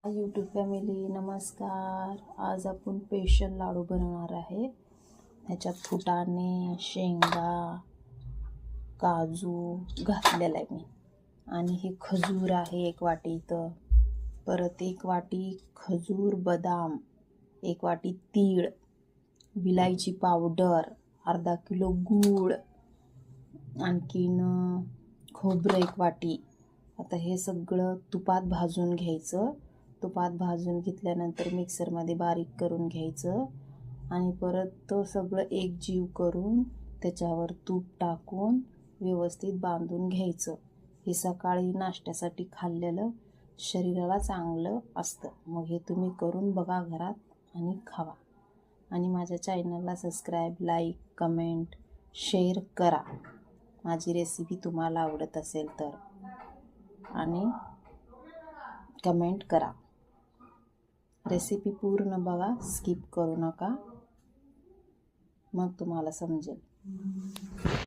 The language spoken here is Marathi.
यूट्यूब फॅमिली नमस्कार. आज आपण स्पेशल लाडू बनवणार आहे. ह्याच्यात फुटाणे, शेंगा, काजू घातलेला आहे मी. आणि हे खजूर आहे 1 वाटी इथं. परत 1 वाटी खजूर, बदाम, 1 वाटी तीळ, विलायची पावडर, अर्धा किलो गूळ, आणखीन खोबरं 1 वाटी. आता हे सगळं तुपात भाजून घ्यायचं. तुपात भाजून घेतल्यानंतर मिक्सरमध्ये बारीक करून घ्यायचं आणि परत तो सगळं एकजीव करून त्याच्यावर तूप टाकून व्यवस्थित बांधून घ्यायचं. हे सकाळी नाश्त्यासाठी खाल्लेलं शरीराला चांगलं असतं. मग हे तुम्ही करून बघा घरात आणि खावा. आणि माझ्या चॅनलला सबस्क्राईब, लाईक, कमेंट, शेअर करा. माझी रेसिपी तुम्हाला आवडत असेल तर, आणि कमेंट करा. रेसिपी पूर्ण बघा, स्किप करू नका, मग तुम्हाला समजेल.